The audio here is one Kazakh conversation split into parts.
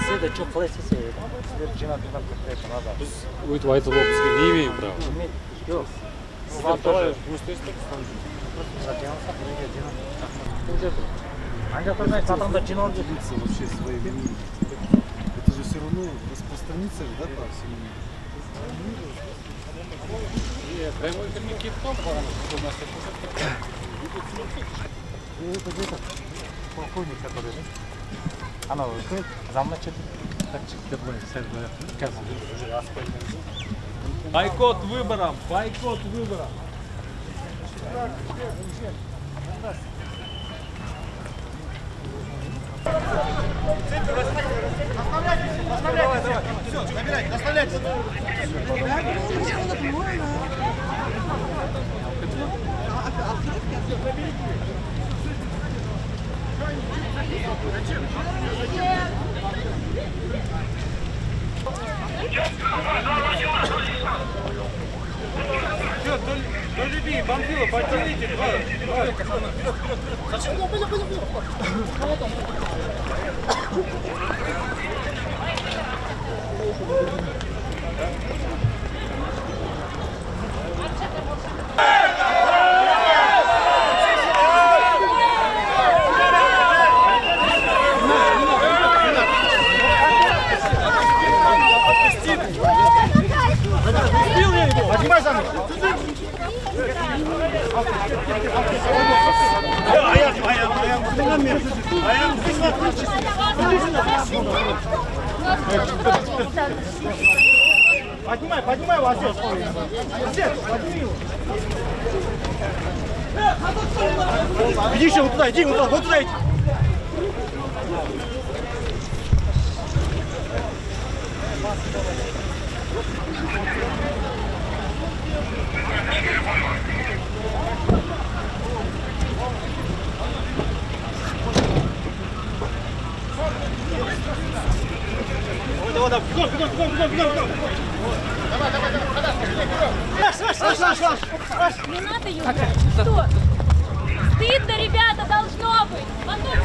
Сен де çok қалай істесе сіздер жинатудан кететін адам. Біз өйтіп айтуға бізге не имеем права. Жоқ. Сіздер қалай жұмыс істейсіздер? Анда адамдар жиналып жүр. Вообще свои это же все равно распространится же, да, по всему миру. Прямой эфир не кетіп қалды бағана. Это где-то полковник, который, анау замначит, так чиктер ғой, сәл қазір уже аспай. Бойкот выборам! Бойкот выборам! Все, до людей, бомбила, подтяните, Поднимай за мной! Поднимай его, отец! Отец, подними его! Иди еще вот туда, иди, вот туда иди! Давай, бегом! Давай! Не надо ее. Что? Стыдно, ребята, должно быть. Потом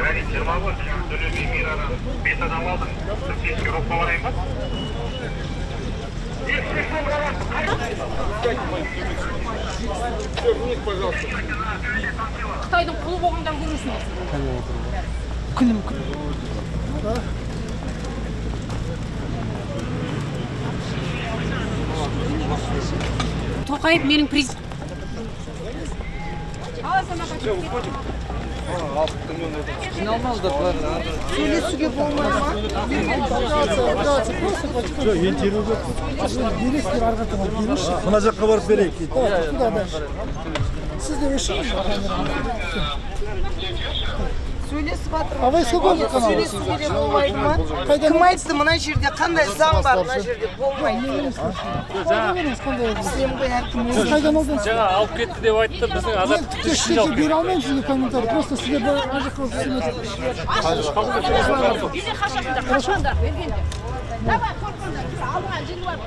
Журналист. Жиырма төлеби мираны бес адам алдым. Сізге рух болайын ба? Қытайдың құлы болғандар көресіңдер. Күнім. Тоқаев менің президент. Сөйлесуге болмай ма? Жоқ, интервьюге Бересіздер арғы тыңға беріңізші. мына жаққа барып берейік. Куда дальше? Сіз де өшіңіз. Сөйлесіп жатыр. А вы с какого канала? Сөйлесуге болмайды ма? Кім айтты мына жерде қандай заң бар мына жерде болмайды. Сен ғой әркім Сіз қайдан алдыңыз? Жаңа алып кетті деп айтты, біздің азаттықты ішінде Сізге алып бере алмаймын сізге комментарий. Просто сізге бір ажыққа Или хашақында, бергенде. Давай, қорқыңдар, алдыңа жеңіп алып.